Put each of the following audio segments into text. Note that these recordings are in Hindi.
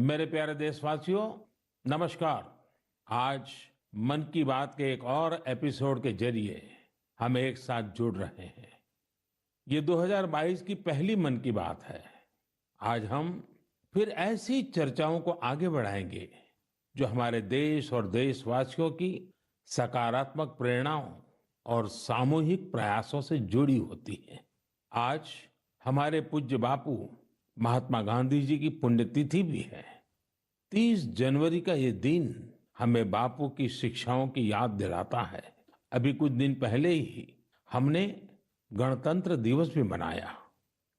मेरे प्यारे देशवासियों, नमस्कार। आज मन की बात के एक और एपिसोड के जरिए हम एक साथ जुड़ रहे हैं। ये 2022 की पहली मन की बात है। आज हम फिर ऐसी चर्चाओं को आगे बढ़ाएंगे जो हमारे देश और देशवासियों की सकारात्मक प्रेरणाओं और सामूहिक प्रयासों से जुड़ी होती है। आज हमारे पूज्य बापू महात्मा गांधी जी की पुण्यतिथि भी है। 30 जनवरी का ये दिन हमें बापू की शिक्षाओं की याद दिलाता है। अभी कुछ दिन पहले ही हमने गणतंत्र दिवस भी मनाया।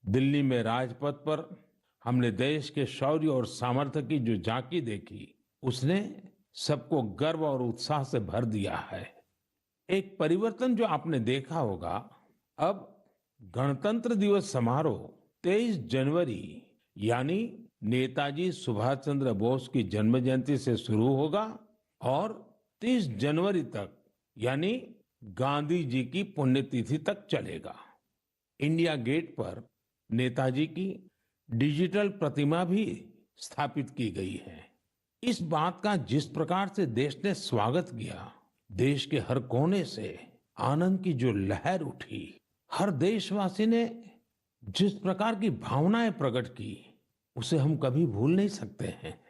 दिल्ली में राजपथ पर हमने देश के शौर्य और सामर्थ्य की जो झांकी देखी, उसने सबको गर्व और उत्साह से भर दिया है। एक परिवर्तन जो आपने देखा होगा, अब गणतंत्र दिवस समारोह 23 जनवरी यानी नेताजी सुभाष चंद्र बोस की जन्म जयंती से शुरू होगा और 30 जनवरी तक यानी गांधी जी की पुण्यतिथि तक चलेगा। इंडिया गेट पर नेताजी की डिजिटल प्रतिमा भी स्थापित की गई है। इस बात का जिस प्रकार से देश ने स्वागत किया, देश के हर कोने से आनंद की जो लहर उठी, हर देशवासी ने जिस प्रकार की भावनाएं प्रकट की, उसे हम कभी भूल नहीं सकते हैं।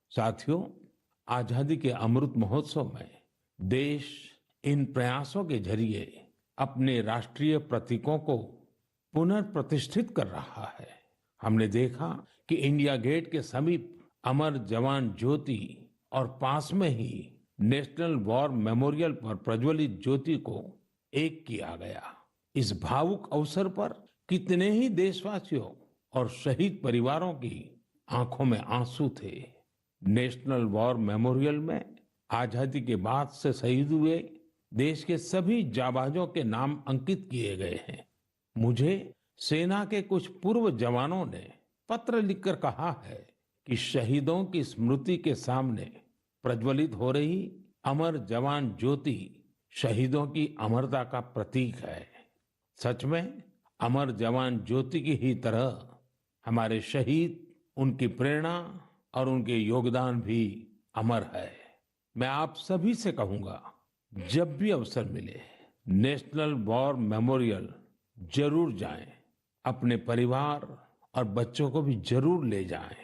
साथियों, आजादी के अमृत महोत्सव में देश इन प्रयासों के जरिए अपने राष्ट्रीय प्रतीकों को पुनर्प्रतिष्ठित कर रहा है। हमने देखा कि इंडिया गेट के समीप अमर जवान ज्योति और पास में ही नेशनल वॉर मेमोरियल पर प्रज्वलित ज्योति को एक किया गया। इस भावुक अवसर पर कितने ही देशवासियों और शहीद परिवारों की आंखों में आंसू थे। नेशनल वॉर मेमोरियल में आजादी के बाद से शहीद हुए देश के सभी जाबाजों के नाम अंकित किए गए हैं। मुझे सेना के कुछ पूर्व जवानों ने पत्र लिखकर कहा है कि शहीदों की स्मृति के सामने प्रज्वलित हो रही अमर जवान ज्योति शहीदों की अमरता का प्रतीक है। सच में अमर जवान ज्योति की ही तरह हमारे शहीद, उनकी प्रेरणा और उनके योगदान भी अमर है। मैं आप सभी से कहूंगा, जब भी अवसर मिले नेशनल वॉर मेमोरियल जरूर जाएं। अपने परिवार और बच्चों को भी जरूर ले जाएं।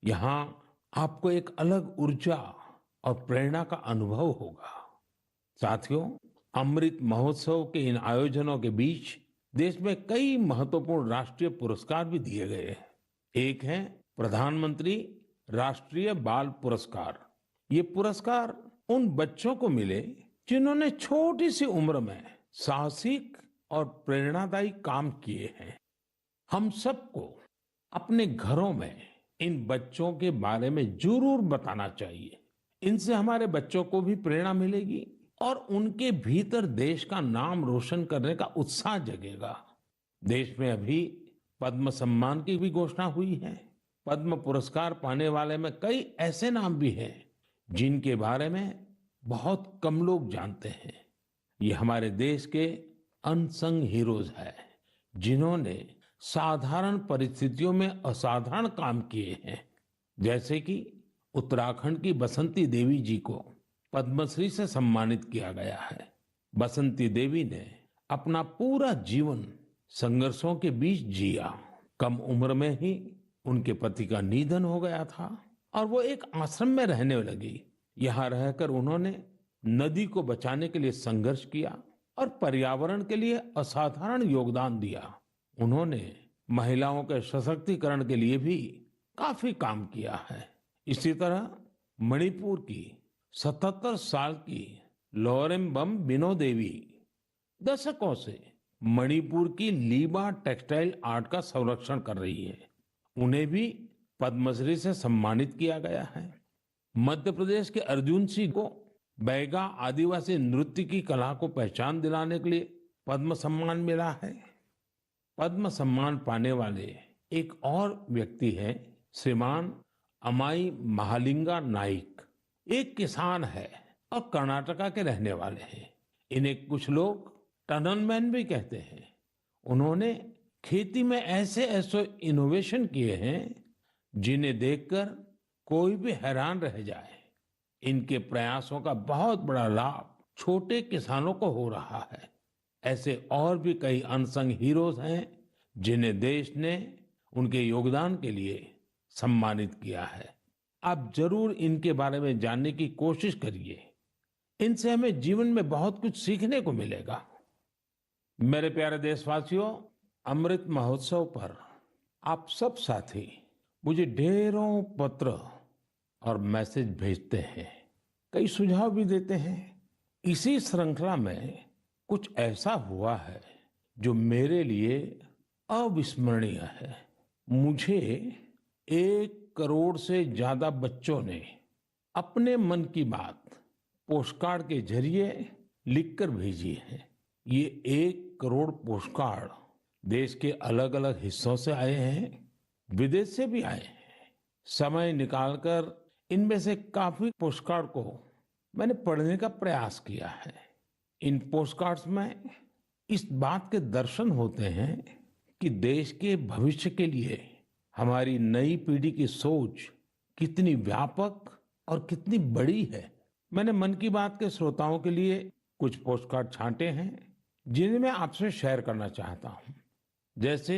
यहाँ आपको एक अलग ऊर्जा और प्रेरणा का अनुभव होगा। साथियों, अमृत महोत्सव के इन आयोजनों के बीच देश में कई महत्वपूर्ण राष्ट्रीय पुरस्कार भी दिए गए हैं। एक है प्रधानमंत्री राष्ट्रीय बाल पुरस्कार। ये पुरस्कार उन बच्चों को मिले जिन्होंने छोटी सी उम्र में साहसिक और प्रेरणादायी काम किए हैं। हम सबको अपने घरों में इन बच्चों के बारे में जरूर बताना चाहिए। इनसे हमारे बच्चों को भी प्रेरणा मिलेगी और उनके भीतर देश का नाम रोशन करने का उत्साह जगेगा। देश में अभी पद्म सम्मान की भी घोषणा हुई है। पद्म पुरस्कार पाने वाले में कई ऐसे नाम भी हैं जिनके बारे में बहुत कम लोग जानते हैं। ये हमारे देश के अनसंग हीरोज हैं, जिन्होंने साधारण परिस्थितियों में असाधारण काम किए हैं। जैसे कि उत्तराखंड की बसंती देवी जी को पद्मश्री से सम्मानित किया गया है। बसंती देवी ने अपना पूरा जीवन संघर्षों के बीच जिया। कम उम्र में ही उनके पति का निधन हो गया था और वो एक आश्रम में रहने लगी। यहाँ रहकर उन्होंने नदी को बचाने के लिए संघर्ष किया और पर्यावरण के लिए असाधारण योगदान दिया। उन्होंने महिलाओं के सशक्तिकरण के लिए भी काफी काम किया है। इसी तरह मणिपुर की 77 साल की लोरेम्बम बिनो देवी दशकों से मणिपुर की लीबा टेक्सटाइल आर्ट का संरक्षण कर रही है। उन्हें भी पद्मश्री से सम्मानित किया गया है। मध्य प्रदेश के अर्जुन सिंह को बैगा आदिवासी नृत्य की कला को पहचान दिलाने के लिए पद्म सम्मान मिला है। पद्म सम्मान पाने वाले एक और व्यक्ति हैं श्रीमान अमाई महालिंगा नाइक। एक किसान है और कर्नाटका के रहने वाले हैं। इन्हें कुछ लोग टनल मैन भी कहते हैं। उन्होंने खेती में ऐसे ऐसे इनोवेशन किए हैं जिन्हें देखकर कोई भी हैरान रह जाए। इनके प्रयासों का बहुत बड़ा लाभ छोटे किसानों को हो रहा है। ऐसे और भी कई अनसंग हीरोज हैं जिन्हें देश ने उनके योगदान के लिए सम्मानित किया है। आप जरूर इनके बारे में जानने की कोशिश करिए। इनसे हमें जीवन में बहुत कुछ सीखने को मिलेगा। मेरे प्यारे देशवासियों, अमृत महोत्सव पर आप सब साथी मुझे ढेरों पत्र और मैसेज भेजते हैं, कई सुझाव भी देते हैं। इसी श्रृंखला में कुछ ऐसा हुआ है जो मेरे लिए अविस्मरणीय है। मुझे 1 करोड़ से ज्यादा बच्चों ने अपने मन की बात पोस्टकार्ड के जरिए लिखकर भेजी है। ये 1 करोड़ पोस्टकार्ड देश के अलग अलग हिस्सों से आए हैं, विदेश से भी आए हैं। समय निकालकर इनमें से काफी पोस्टकार्ड को मैंने पढ़ने का प्रयास किया है। इन पोस्टकार्ड्स में इस बात के दर्शन होते हैं कि देश के भविष्य के लिए हमारी नई पीढ़ी की सोच कितनी व्यापक और कितनी बड़ी है। मैंने मन की बात के श्रोताओं के लिए कुछ पोस्टकार्ड छांटे हैं जिन्हें मैं आपसे शेयर करना चाहता हूं। जैसे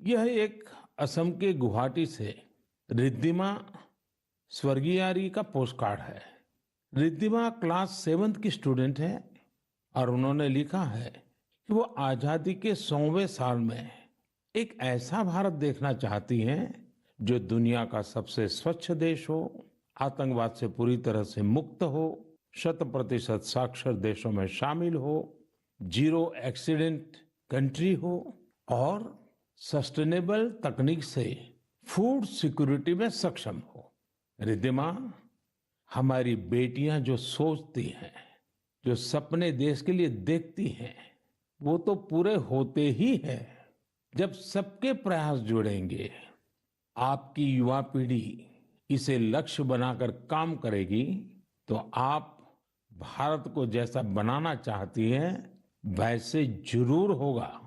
यह एक असम के गुवाहाटी से रिद्धिमा स्वर्गियारी का पोस्टकार्ड है। रिद्धिमा क्लास 7th की स्टूडेंट है और उन्होंने लिखा है कि वो आजादी के 100वें साल में एक ऐसा भारत देखना चाहती हैं जो दुनिया का सबसे स्वच्छ देश हो, आतंकवाद से पूरी तरह से मुक्त हो, 100% साक्षर देशों में शामिल हो, जीरो एक्सीडेंट कंट्री हो और सस्टेनेबल तकनीक से फूड सिक्योरिटी में सक्षम हो। रिद्धिमा, हमारी बेटियां जो सोचती हैं, जो सपने देश के लिए देखती हैं, वो तो पूरे होते ही हैं जब सबके प्रयास जुड़ेंगे। आपकी युवा पीढ़ी इसे लक्ष्य बनाकर काम करेगी तो आप भारत को जैसा बनाना चाहती हैं वैसे जरूर होगा।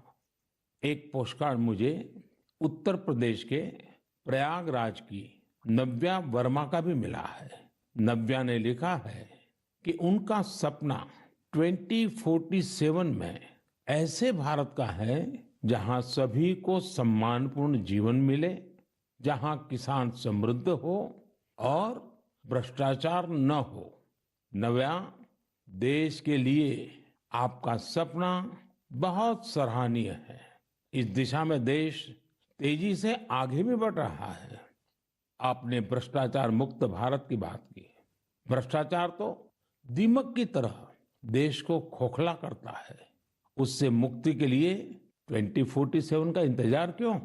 एक पोस्टकार्ड मुझे उत्तर प्रदेश के प्रयागराज की नव्या वर्मा का भी मिला है। नव्या ने लिखा है कि उनका सपना 2047 में ऐसे भारत का है जहां सभी को सम्मानपूर्ण जीवन मिले, जहां किसान समृद्ध हो और भ्रष्टाचार न हो। नव्या, देश के लिए आपका सपना बहुत सराहनीय है। इस दिशा में देश तेजी से आगे भी बढ़ रहा है। आपने भ्रष्टाचार मुक्त भारत की बात की। भ्रष्टाचार तो दीमक की तरह देश को खोखला करता है। उससे मुक्ति के लिए 2047 का इंतजार क्यों?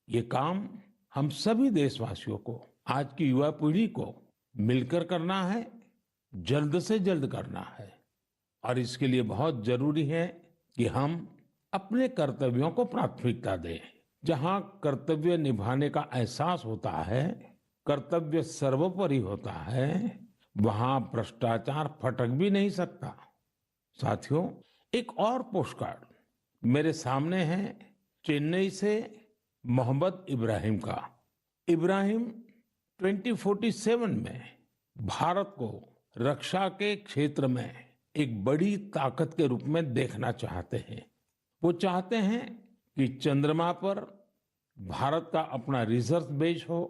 ये काम हम सभी देशवासियों को, आज की युवा पीढ़ी को मिलकर करना है, जल्द से जल्द करना है। और इसके लिए बहुत जरूरी है कि हम अपने कर्तव्यों को प्राथमिकता दें। जहां कर्तव्य निभाने का एहसास होता है, कर्तव्य सर्वोपरि होता है, वहां भ्रष्टाचार फटक भी नहीं सकता। साथियों, एक और पोस्टकार्ड मेरे सामने है चेन्नई से मोहम्मद इब्राहिम का। इब्राहिम 2047 में भारत को रक्षा के क्षेत्र में एक बड़ी ताकत के रूप में देखना चाहते हैं। वो चाहते हैं कि चंद्रमा पर भारत का अपना रिसर्च बेस हो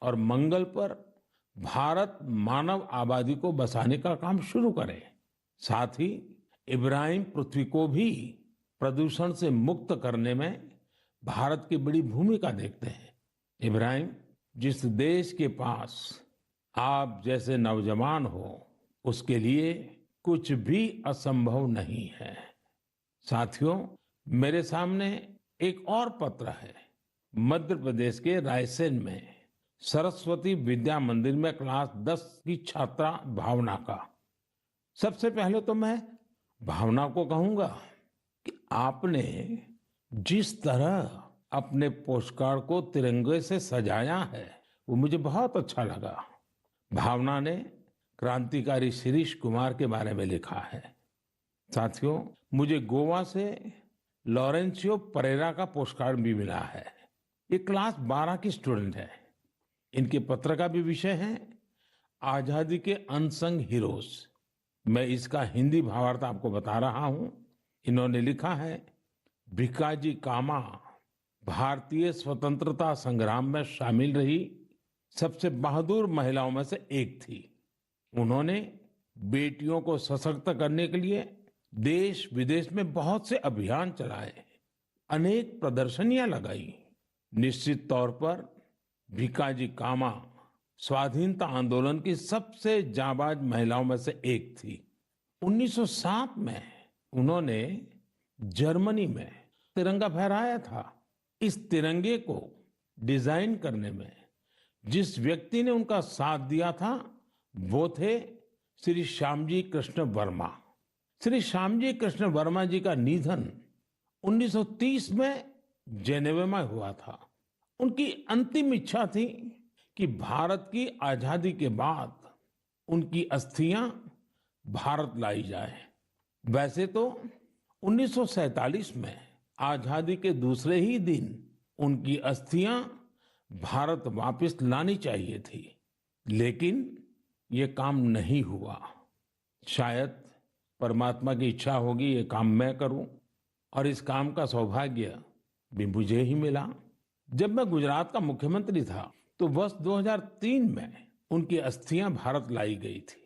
और मंगल पर भारत मानव आबादी को बसाने का काम शुरू करे। साथ ही इब्राहिम पृथ्वी को भी प्रदूषण से मुक्त करने में भारत की बड़ी भूमिका देखते हैं। इब्राहिम, जिस देश के पास आप जैसे नौजवान हो, उसके लिए कुछ भी असंभव नहीं है। साथियों, मेरे सामने एक और पत्र है मध्य प्रदेश के रायसेन में सरस्वती विद्या मंदिर में क्लास 10 की छात्रा भावना का। सबसे पहले तो मैं भावना को कहूंगा कि आपने जिस तरह अपने पोस्टकार्ड को तिरंगे से सजाया है वो मुझे बहुत अच्छा लगा। भावना ने क्रांतिकारी शिरीष कुमार के बारे में लिखा है। साथियों, मुझे गोवा से लॉरेंसियो परेरा का पोस्टकार्ड भी मिला है। ये क्लास 12 की स्टूडेंट है। इनके पत्र का भी विषय है आजादी के अनसंग हीरोज। मैं इसका हिंदी भावार्थ आपको बता रहा हूं। इन्होंने लिखा है, भिकाजी कामा भारतीय स्वतंत्रता संग्राम में शामिल रही सबसे बहादुर महिलाओं में से एक थी। उन्होंने बेटियों को सशक्त करने के लिए देश विदेश में बहुत से अभियान चलाए, अनेक प्रदर्शनियां लगाई। निश्चित तौर पर भिकाजी कामा स्वाधीनता आंदोलन की सबसे जाबाज महिलाओं में से एक थी। 1907 में उन्होंने जर्मनी में तिरंगा फहराया था। इस तिरंगे को डिजाइन करने में जिस व्यक्ति ने उनका साथ दिया था वो थे श्री श्यामजी कृष्ण वर्मा। श्री श्यामजी कृष्ण वर्मा जी का निधन 1930 में जेनेवा में हुआ था। उनकी अंतिम इच्छा थी कि भारत की आजादी के बाद उनकी अस्थियां भारत लाई जाए। वैसे तो 1947 में आजादी के दूसरे ही दिन उनकी अस्थियां भारत वापस लानी चाहिए थी, लेकिन ये काम नहीं हुआ। शायद परमात्मा की इच्छा होगी ये काम मैं करूं, और इस काम का सौभाग्य भी मुझे ही मिला। जब मैं गुजरात का मुख्यमंत्री था तो वर्ष 2003 में उनकी अस्थियां भारत लाई गई थी।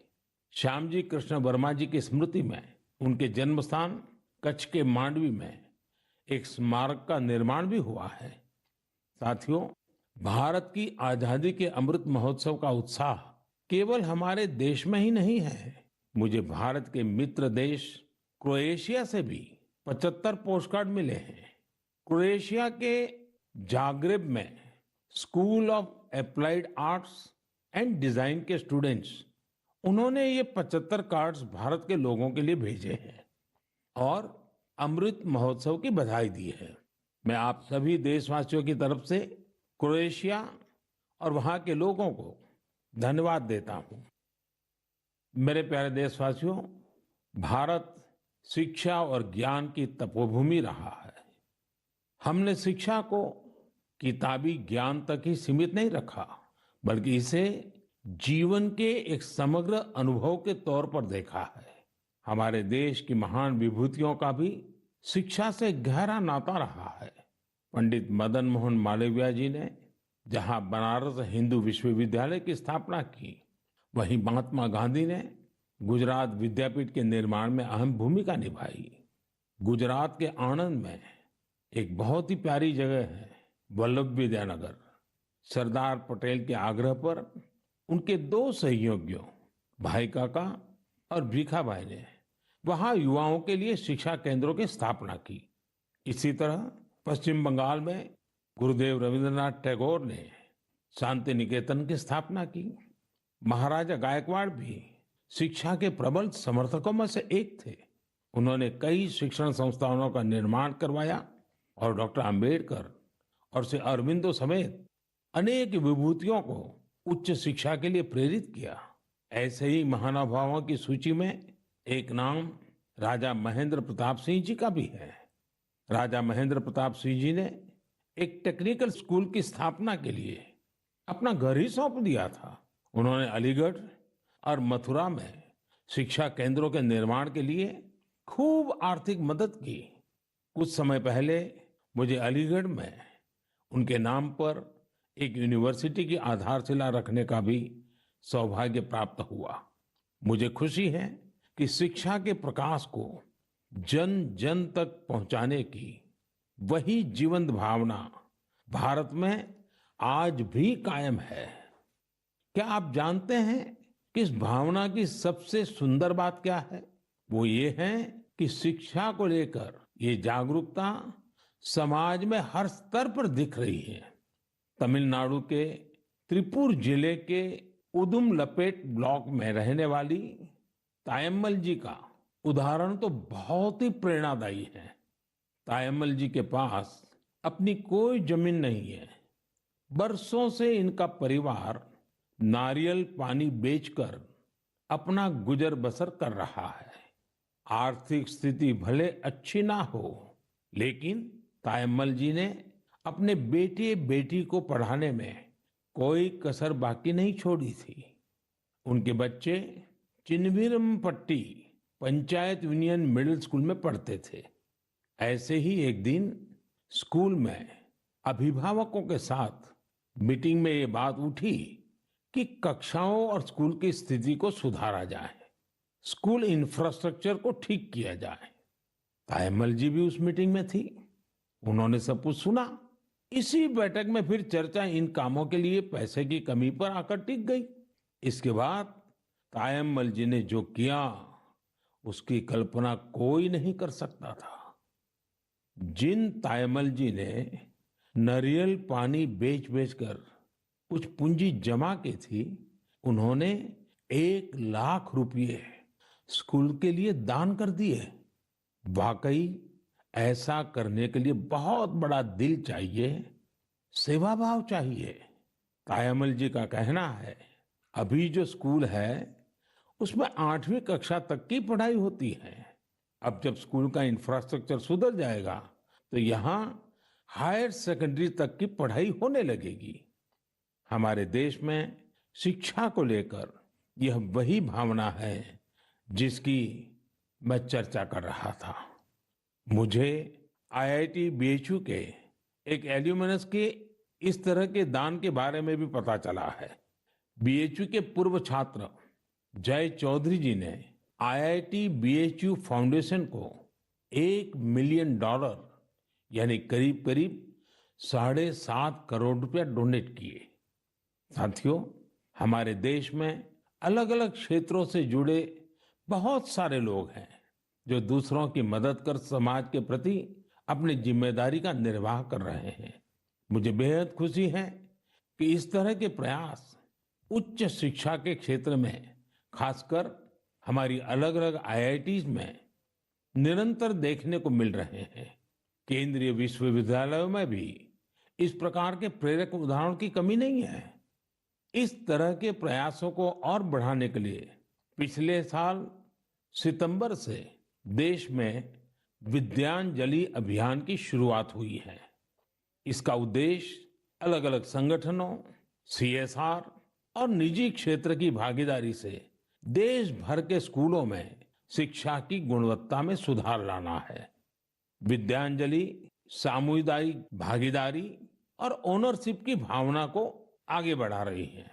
श्यामजी कृष्ण वर्मा जी की स्मृति में उनके जन्म स्थान कच्छ के मांडवी में एक स्मारक का निर्माण भी हुआ है। साथियों, भारत की आजादी के अमृत महोत्सव का उत्साह केवल हमारे देश में ही नहीं है। मुझे भारत के मित्र देश क्रोएशिया से भी 75 पोस्टकार्ड मिले हैं। क्रोएशिया के जाग्रेब में school of applied arts and design के स्टूडेंट्स, उन्होंने ये 75 कार्ड्स भारत के लोगों के लिए भेजे हैं और अमृत महोत्सव की बधाई दी है। मैं आप सभी देशवासियों की तरफ से क्रोएशिया और वहां के लोगों को धन्यवाद देता हूं। मेरे प्यारे देशवासियों, भारत शिक्षा और ज्ञान की तपोभूमि रहा है। हमने शिक्षा को किताबी ज्ञान तक ही सीमित नहीं रखा, बल्कि इसे जीवन के एक समग्र अनुभव के तौर पर देखा है। हमारे देश की महान विभूतियों का भी शिक्षा से गहरा नाता रहा है। पंडित मदन मोहन मालवीय जी ने जहां बनारस हिंदू विश्वविद्यालय की स्थापना की, वहीं महात्मा गांधी ने गुजरात विद्यापीठ के निर्माण में अहम भूमिका निभाई। गुजरात के आणंद में एक बहुत ही प्यारी जगह है वल्लभ विद्यानगर। सरदार पटेल के आग्रह पर उनके दो सहयोगियों भाई काका और भीखाभाई ने वहां युवाओं के लिए शिक्षा केंद्रों की स्थापना की। इसी तरह पश्चिम बंगाल में गुरुदेव रविंद्रनाथ टैगोर ने शांति निकेतन की स्थापना की। महाराजा गायकवाड़ भी शिक्षा के प्रबल समर्थकों में से एक थे। उन्होंने कई शिक्षण संस्थानों का निर्माण करवाया और डॉक्टर अंबेडकर और श्री अरविंदो समेत अनेक विभूतियों को उच्च शिक्षा के लिए प्रेरित किया। ऐसे ही महानुभावों की सूची में एक नाम राजा महेंद्र प्रताप सिंह जी का भी है। राजा महेंद्र प्रताप सिंह जी ने एक टेक्निकल स्कूल की स्थापना के लिए अपना घर ही सौंप दिया था। उन्होंने अलीगढ़ और मथुरा में शिक्षा केंद्रों के निर्माण के लिए खूब आर्थिक मदद की। कुछ समय पहले मुझे अलीगढ़ में उनके नाम पर एक यूनिवर्सिटी की आधारशिला रखने का भी सौभाग्य प्राप्त हुआ। मुझे खुशी है कि शिक्षा के प्रकाश को जन जन तक पहुंचाने की वही जीवंत भावना भारत में आज भी कायम है। क्या आप जानते हैं कि इस भावना की सबसे सुंदर बात क्या है? वो ये है कि शिक्षा को लेकर ये जागरूकता समाज में हर स्तर पर दिख रही है। तमिलनाडु के त्रिपुर जिले के उदुमलपेट ब्लॉक में रहने वाली तायम्मल जी का उदाहरण तो बहुत ही प्रेरणादायी है। तायम्मल जी के पास अपनी कोई जमीन नहीं है। बरसों से इनका परिवार नारियल पानी बेचकर अपना गुजर बसर कर रहा है। आर्थिक स्थिति भले अच्छी ना हो, लेकिन तायम्मल जी ने अपने बेटे बेटी को पढ़ाने में कोई कसर बाकी नहीं छोड़ी थी। उनके बच्चे Chinnaveerampatti panchayat union middle school में पढ़ते थे। ऐसे ही एक दिन स्कूल में अभिभावकों के साथ मीटिंग में ये बात उठी कि कक्षाओं और स्कूल की स्थिति को सुधारा जाए, स्कूल इंफ्रास्ट्रक्चर को ठीक किया जाए। तायम्मल जी भी उस मीटिंग में थी। उन्होंने सब कुछ सुना। इसी बैठक में फिर चर्चा इन कामों के लिए पैसे की कमी पर आकर टिक गई। इसके बाद तायम्मल जी ने जो किया उसकी कल्पना कोई नहीं कर सकता था। जिन तायम्मल जी ने नारियल पानी बेच बेचकर कुछ पूंजी जमा की थी, उन्होंने 1 लाख रुपए स्कूल के लिए दान कर दिए। वाकई ऐसा करने के लिए बहुत बड़ा दिल चाहिए, सेवा भाव चाहिए। तायम्मल जी का कहना है, अभी जो स्कूल है उसमें 8वीं कक्षा तक की पढ़ाई होती है। अब जब स्कूल का इंफ्रास्ट्रक्चर सुधर जाएगा तो यहाँ हायर सेकेंडरी तक की पढ़ाई होने लगेगी। हमारे देश में शिक्षा को लेकर यह वही भावना है जिसकी मैं चर्चा कर रहा था। मुझे आईआईटी बीएचयू के एक एल्यूमिनस के इस तरह के दान के बारे में भी पता चला है। बीएचयू के पूर्व छात्र जय चौधरी जी ने आईआईटी बीएचयू फाउंडेशन को $1 मिलियन यानी करीब करीब 7.5 करोड़ रुपया डोनेट किए। साथियों, हमारे देश में अलग अलग क्षेत्रों से जुड़े बहुत सारे लोग हैं जो दूसरों की मदद कर समाज के प्रति अपनी जिम्मेदारी का निर्वाह कर रहे हैं। मुझे बेहद खुशी है कि इस तरह के प्रयास उच्च शिक्षा के क्षेत्र में, खासकर हमारी अलग अलग आईआईटीज में निरंतर देखने को मिल रहे हैं। केंद्रीय विश्वविद्यालयों में भी इस प्रकार के प्रेरक उदाहरणों की कमी नहीं है। इस तरह के प्रयासों को और बढ़ाने के लिए पिछले साल सितंबर से देश में विद्यांजलि अभियान की शुरुआत हुई है। इसका उद्देश्य अलग अलग संगठनों, सीएसआर और निजी क्षेत्र की भागीदारी से देश भर के स्कूलों में शिक्षा की गुणवत्ता में सुधार लाना है। विद्यांजलि सामुदायिक भागीदारी और ओनरशिप की भावना को आगे बढ़ा रही है।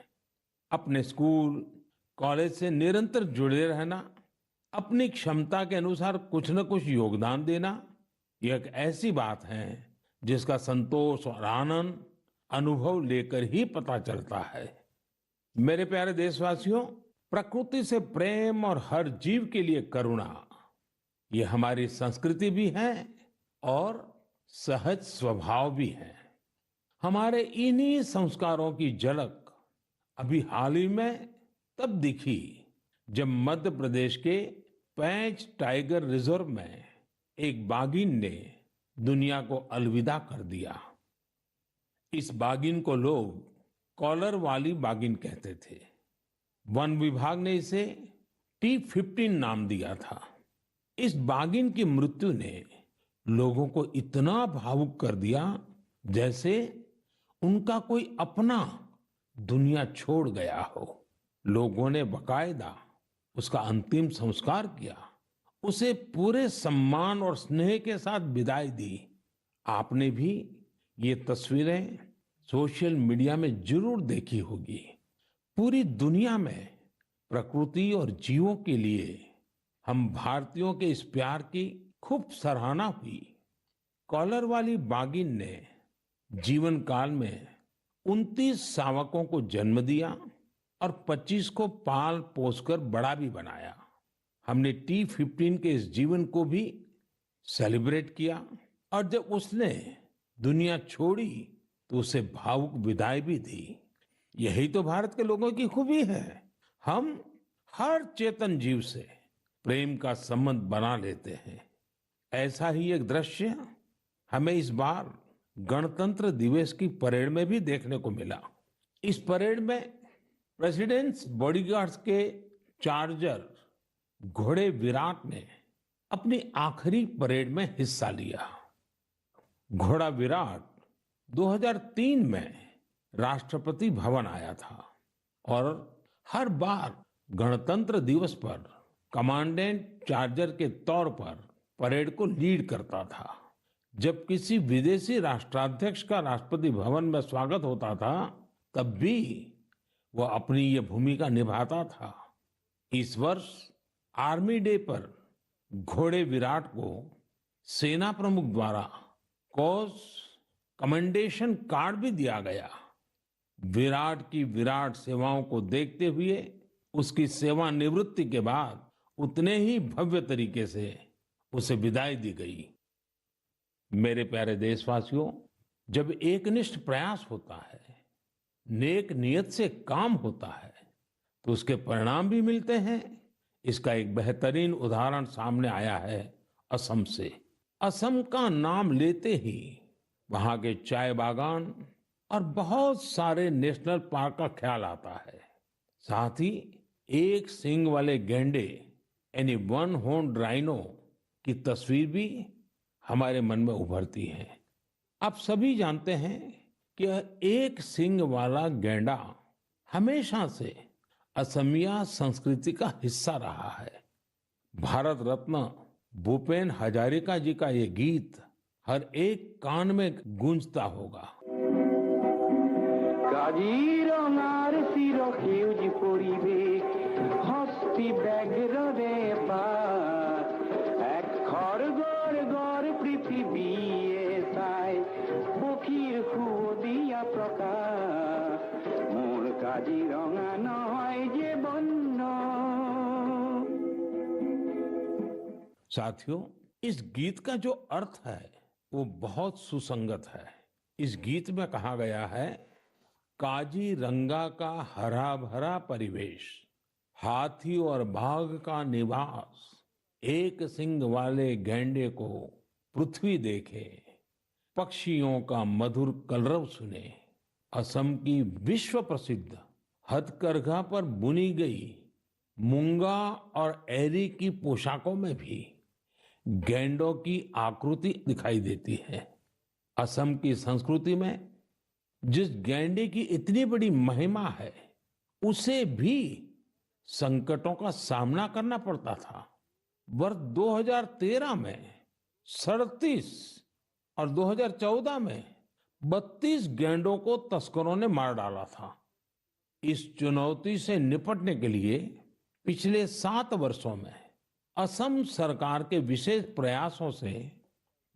अपने स्कूल, कॉलेज से निरंतर जुड़े रहना, अपनी क्षमता के अनुसार कुछ न कुछ योगदान देना, यह एक ऐसी बात है जिसका संतोष और आनंद अनुभव लेकर ही पता चलता है। मेरे प्यारे देशवासियों, प्रकृति से प्रेम और हर जीव के लिए करुणा, ये हमारी संस्कृति भी है और सहज स्वभाव भी है। हमारे इन्हीं संस्कारों की झलक अभी हाल ही में तब दिखी जब मध्य प्रदेश के पेंच टाइगर रिजर्व में एक बाघिन ने दुनिया को अलविदा कर दिया। इस बाघिन को लोग कॉलर वाली बाघिन कहते थे। वन विभाग ने इसे T15 नाम दिया था। इस बाघिन की मृत्यु ने लोगों को इतना भावुक कर दिया जैसे उनका कोई अपना दुनिया छोड़ गया हो। लोगों ने बाकायदा उसका अंतिम संस्कार किया, उसे पूरे सम्मान और स्नेह के साथ विदाई दी। आपने भी ये तस्वीरें सोशल मीडिया में जरूर देखी होगी। पूरी दुनिया में प्रकृति और जीवों के लिए हम भारतीयों के इस प्यार की खूब सराहना हुई। कॉलर वाली बाघिन ने जीवन काल में 29 शावकों को जन्म दिया और 25 को पाल पोसकर बड़ा भी बनाया। हमने T15 के इस जीवन को भी सेलिब्रेट किया और जब उसने दुनिया छोड़ी तो उसे भावुक विदाई भी दी। यही तो भारत के लोगों की खूबी है। हम हर चेतन जीव से प्रेम का संबंध बना लेते हैं। ऐसा ही एक दृश्य हमें इस बार गणतंत्र दिवस की परेड में भी देखने को मिला। इस परेड में प्रेसिडेंट्स बॉडीगार्ड्स के चार्जर घोड़े विराट ने अपनी आखिरी परेड में हिस्सा लिया। घोड़ा विराट 2003 में राष्ट्रपति भवन आया था और हर बार गणतंत्र दिवस पर कमांडेंट चार्जर के तौर पर परेड को लीड करता था। जब किसी विदेशी राष्ट्राध्यक्ष का राष्ट्रपति भवन में स्वागत होता था, तब भी वह अपनी ये भूमिका निभाता था। इस वर्ष आर्मी डे पर घोड़े विराट को सेना प्रमुख द्वारा कॉज कमेंडेशन कार्ड भी दिया गया। विराट की विराट सेवाओं को देखते हुए उसकी सेवानिवृत्ति के बाद उतने ही भव्य तरीके से उसे विदाई दी गई। मेरे प्यारे देशवासियों, जब एकनिष्ठ प्रयास होता है, नेक नियत से काम होता है, तो उसके परिणाम भी मिलते हैं। इसका एक बेहतरीन उदाहरण सामने आया है असम से। असम का नाम लेते ही वहां के चाय बागान और बहुत सारे नेशनल पार्क का ख्याल आता है। साथ ही एक सींग वाले गैंडे यानी वन हॉर्न्ड राइनो की तस्वीर भी हमारे मन में उभरती है। आप सभी जानते हैं कि एक सींग वाला गैंडा हमेशा से असमिया संस्कृति का हिस्सा रहा है। भारत रत्न भूपेन हजारिका जी का ये गीत हर एक कान में गूंजता होगा। কাজিৰঙাৰ চিৰ সেউজ পৰিৱেশ হস্তি ব্যাঘ্ৰৰে পাত এক খড়গড় গড় পৃথিৱীয়ে চাই পক্ষীৰ সুদিয়া প্ৰকাশ মোৰ কাজিৰঙা নহয় যে বন্য। साथियों, इस गीत का जो अर्थ है वो बहुत सुसंगत है। इस गीत में कहा गया है, काजीरंगा का हरा भरा परिवेश, हाथी और बाघ का निवास, एक सींग वाले गैंडे को पृथ्वी देखे, पक्षियों का मधुर कलरव सुने। असम की विश्व प्रसिद्ध हथकरघा पर बुनी गई मूंगा और एरी की पोशाकों में भी गैंडों की आकृति दिखाई देती है। असम की संस्कृति में जिस गैंडे की इतनी बड़ी महिमा है, उसे भी संकटों का सामना करना पड़ता था। वर्ष 2013 में 37 और 2014 में 32 गैंडों को तस्करों ने मार डाला था। इस चुनौती से निपटने के लिए पिछले 7 वर्षों में असम सरकार के विशेष प्रयासों से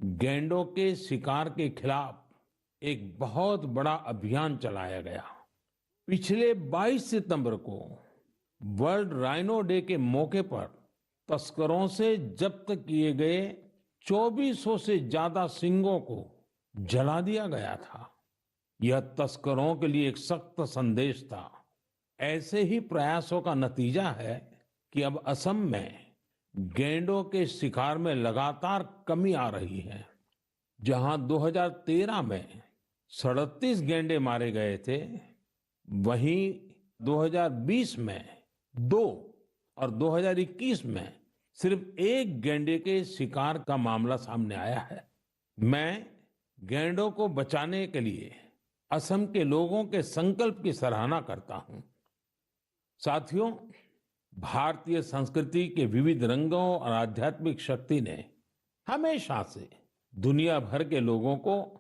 गैंडों के शिकार के खिलाफ एक बहुत बड़ा अभियान चलाया गया। पिछले 22 सितंबर को वर्ल्ड राइनो डे के मौके पर तस्करों से जब्त किए गए 2400 से ज्यादा सींगों को जला दिया गया था। यह तस्करों के लिए एक सख्त संदेश था। ऐसे ही प्रयासों का नतीजा है कि अब असम में गैंडों के शिकार में लगातार कमी आ रही है। जहां 2013 में 37 गैंडे मारे गए थे, वहीं 2020 में 2 और 2021 में सिर्फ 1 गैंडे के शिकार का मामला सामने आया है। मैं गैंडों को बचाने के लिए असम के लोगों के संकल्प की सराहना करता हूं। साथियों, भारतीय संस्कृति के विविध रंगों और आध्यात्मिक शक्ति ने हमेशा से दुनिया भर के लोगों को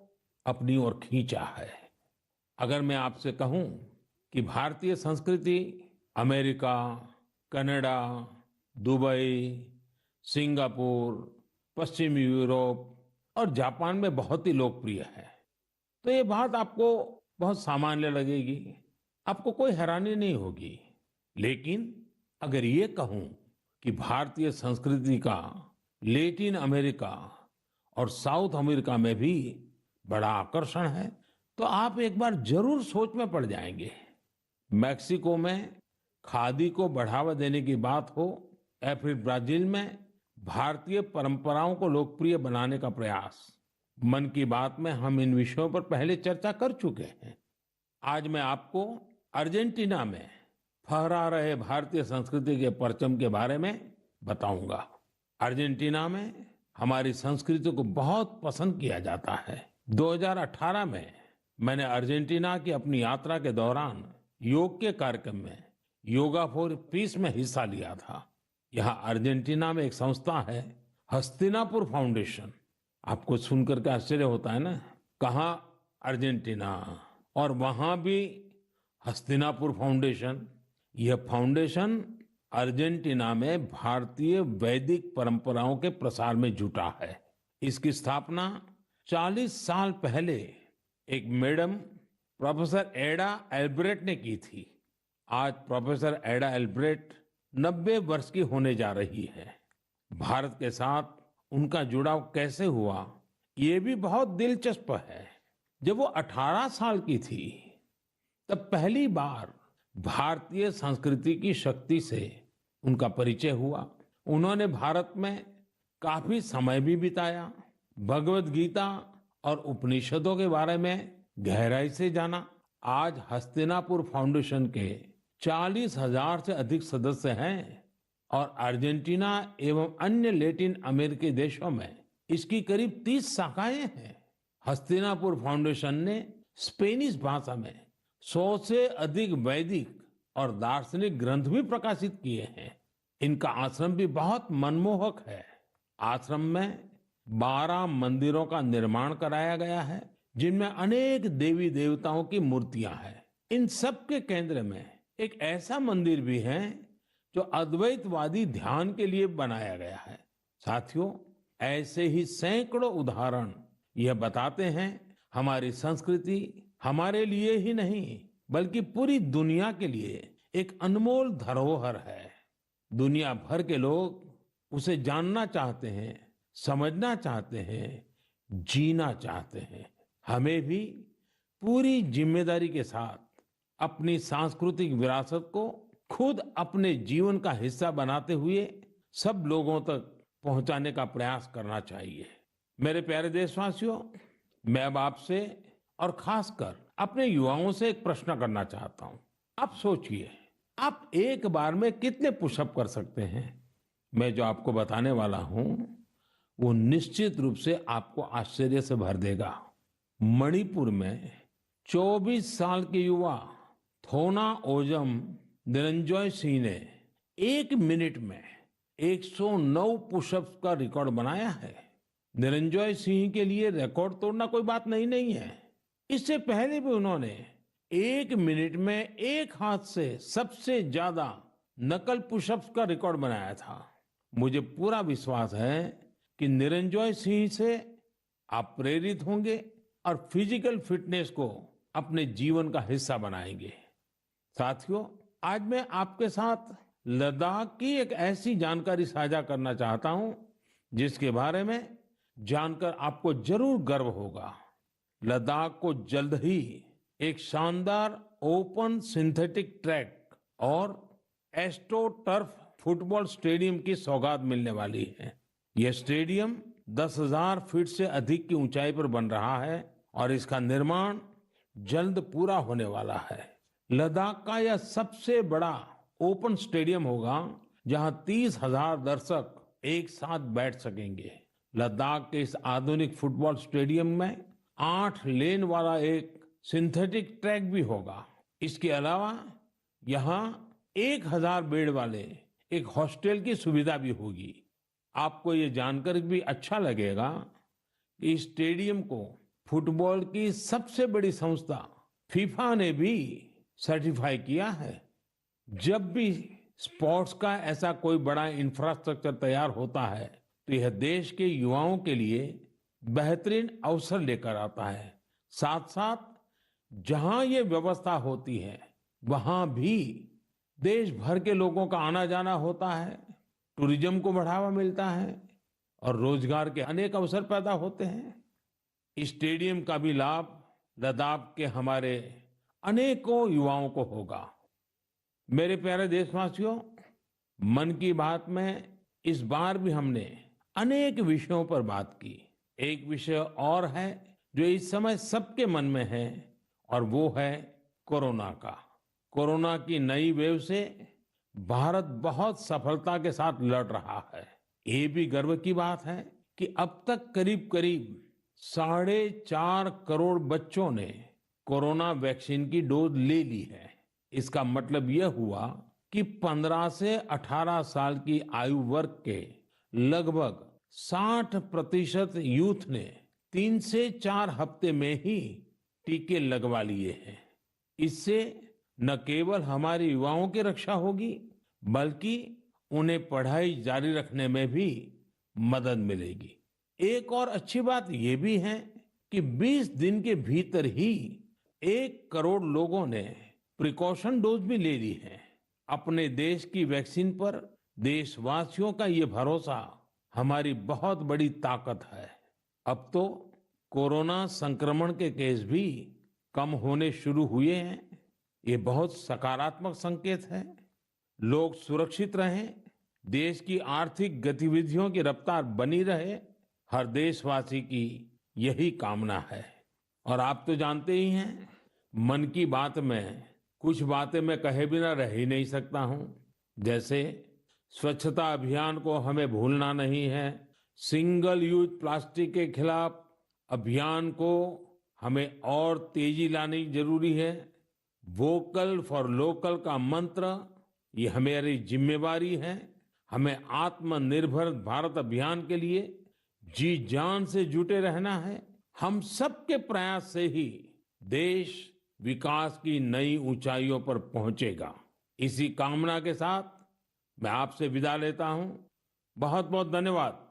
अपनी ओर खींचा है। अगर मैं आपसे कहूं कि भारतीय संस्कृति अमेरिका, कनाडा, दुबई, सिंगापुर, पश्चिमी यूरोप और जापान में बहुत ही लोकप्रिय है, तो ये बात आपको बहुत सामान्य लगेगी, आपको कोई हैरानी नहीं होगी। लेकिन अगर ये कहूं कि भारतीय संस्कृति का लैटिन अमेरिका और साउथ अमेरिका में भी बड़ा आकर्षण है, तो आप एक बार जरूर सोच में पड़ जाएंगे। मैक्सिको में खादी को बढ़ावा देने की बात हो या फिर ब्राजील में भारतीय परंपराओं को लोकप्रिय बनाने का प्रयास, मन की बात में हम इन विषयों पर पहले चर्चा कर चुके हैं। आज मैं आपको अर्जेंटीना में फहरा रहे भारतीय संस्कृति के परचम के बारे में बताऊंगा। अर्जेंटीना में हमारी संस्कृति को बहुत पसंद किया जाता है। 2018 में मैंने अर्जेंटीना की अपनी यात्रा के दौरान योग के कार्यक्रम में योगा फॉर पीस में हिस्सा लिया था। यहाँ अर्जेंटीना में एक संस्था है, हस्तिनापुर फाउंडेशन। आपको सुनकर के आश्चर्य होता है ना, कहाँ अर्जेंटीना और वहां भी हस्तिनापुर फाउंडेशन। यह फाउंडेशन अर्जेंटीना में भारतीय वैदिक परंपराओं के प्रसार में जुटा है। इसकी स्थापना 40 साल पहले एक मैडम प्रोफेसर एडा एल्ब्रेट ने की थी। आज प्रोफेसर एडा एल्ब्रेट 90 वर्ष की होने जा रही है। भारत के साथ उनका जुड़ाव कैसे हुआ, ये भी बहुत दिलचस्प है। जब वो 18 साल की थी, तब पहली बार भारतीय संस्कृति की शक्ति से उनका परिचय हुआ। उन्होंने भारत में काफी समय भी बिताया, भगवत गीता और उपनिषदों के बारे में गहराई से जाना। आज हस्तिनापुर फाउंडेशन के 40,000 से अधिक सदस्य हैं और अर्जेंटीना एवं अन्य लैटिन अमेरिकी देशों में इसकी करीब 30 शाखाएं हैं। हस्तिनापुर फाउंडेशन ने स्पेनिश भाषा में 100 से अधिक वैदिक और दार्शनिक ग्रंथ भी प्रकाशित किए हैं। इनका आश्रम भी बहुत मनमोहक है। आश्रम में 12 मंदिरों का निर्माण कराया गया है, जिनमें अनेक देवी देवताओं की मूर्तियां हैं। इन सब के केंद्र में एक ऐसा मंदिर भी है जो अद्वैतवादी ध्यान के लिए बनाया गया है। साथियों, ऐसे ही सैकड़ों उदाहरण यह बताते हैं हमारी संस्कृति हमारे लिए ही नहीं बल्कि पूरी दुनिया के लिए एक अनमोल धरोहर है। दुनिया भर के लोग उसे जानना चाहते हैं, समझना चाहते हैं, जीना चाहते हैं। हमें भी पूरी जिम्मेदारी के साथ अपनी सांस्कृतिक विरासत को खुद अपने जीवन का हिस्सा बनाते हुए सब लोगों तक पहुंचाने का प्रयास करना चाहिए। मेरे प्यारे देशवासियों, मैं अब आपसे और खासकर अपने युवाओं से एक प्रश्न करना चाहता हूं। आप सोचिए, आप एक बार में कितने पुशअप कर सकते हैं? मैं जो आपको बताने वाला हूं वो निश्चित रूप से आपको आश्चर्य से भर देगा। मणिपुर में 24 साल के युवा थोना ओजम निरंजॉय सिंह ने 1 मिनट में 109 पुशअप्स का रिकॉर्ड बनाया है। निरंजॉय सिंह के लिए रिकॉर्ड तोड़ना कोई बात नहीं है। इससे पहले भी उन्होंने 1 मिनट में एक हाथ से सबसे ज्यादा नकल पुशअप्स का रिकॉर्ड बनाया था। मुझे पूरा विश्वास है कि निरंजॉय सिंह से आप प्रेरित होंगे और फिजिकल फिटनेस को अपने जीवन का हिस्सा बनाएंगे। साथियों, आज मैं आपके साथ लद्दाख की एक ऐसी जानकारी साझा करना चाहता हूं जिसके बारे में जानकर आपको जरूर गर्व होगा। लद्दाख को जल्द ही एक शानदार ओपन सिंथेटिक ट्रैक और एस्ट्रो टर्फ फुटबॉल स्टेडियम की सौगात मिलने वाली है। यह स्टेडियम 10,000 फीट से अधिक की ऊंचाई पर बन रहा है और इसका निर्माण जल्द पूरा होने वाला है। लद्दाख का यह सबसे बड़ा ओपन स्टेडियम होगा जहां 30,000 दर्शक एक साथ बैठ सकेंगे। लद्दाख के इस आधुनिक फुटबॉल स्टेडियम में 8 लेन वाला एक सिंथेटिक ट्रैक भी होगा। इसके अलावा यहाँ 1,000 बेड वाले एक हॉस्टल की सुविधा भी होगी। आपको ये जानकर भी अच्छा लगेगा कि इस स्टेडियम को फुटबॉल की सबसे बड़ी संस्था फीफा ने भी सर्टिफाई किया है। जब भी स्पोर्ट्स का ऐसा कोई बड़ा इंफ्रास्ट्रक्चर तैयार होता है तो यह देश के युवाओं के लिए बेहतरीन अवसर लेकर आता है। साथ साथ जहां ये व्यवस्था होती है वहां भी देश भर के लोगों का आना जाना होता है, टूरिज्म को बढ़ावा मिलता है और रोजगार के अनेक अवसर पैदा होते हैं। इस स्टेडियम का भी लाभ लद्दाख के हमारे अनेकों युवाओं को होगा। मेरे प्यारे देशवासियों, मन की बात में इस बार भी हमने अनेक विषयों पर बात की। एक विषय और है जो इस समय सबके मन में है और वो है कोरोना का। कोरोना की नई वेव से भारत बहुत सफलता के साथ लड़ रहा है। ये भी गर्व की बात है कि अब तक करीब करीब 4.5 करोड़ बच्चों ने कोरोना वैक्सीन की डोज ले ली है। इसका मतलब यह हुआ कि 15 से 18 साल की आयु वर्ग के लगभग 60% यूथ ने 3 से 4 हफ्ते में ही टीके लगवा लिए हैं। इससे न केवल हमारे युवाओं की रक्षा होगी, बल्कि उन्हें पढ़ाई जारी रखने में भी मदद मिलेगी। एक और अच्छी बात यह भी है कि 20 दिन के भीतर ही 1 करोड़ लोगों ने प्रिकॉशन डोज भी ले ली है। अपने देश की वैक्सीन पर देशवासियों का ये भरोसा हमारी बहुत बड़ी ताकत है। अब तो कोरोना संक्रमण के केस भी कम होने शुरू हुए हैं। ये बहुत सकारात्मक संकेत है। लोग सुरक्षित रहें, देश की आर्थिक गतिविधियों की रफ्तार बनी रहे, हर देशवासी की यही कामना है। और आप तो जानते ही हैं, मन की बात में कुछ बातें मैं कहे बिना रह ही नहीं सकता हूं। जैसे स्वच्छता अभियान को हमें भूलना नहीं है, सिंगल यूज प्लास्टिक के खिलाफ अभियान को हमें और तेजी लानी जरूरी है। वोकल फॉर लोकल का मंत्र ये हमारी जिम्मेवारी है। हमें आत्मनिर्भर भारत अभियान के लिए जी जान से जुटे रहना है। हम सबके प्रयास से ही देश विकास की नई ऊंचाइयों पर पहुंचेगा। इसी कामना के साथ मैं आपसे विदा लेता हूं। बहुत बहुत धन्यवाद।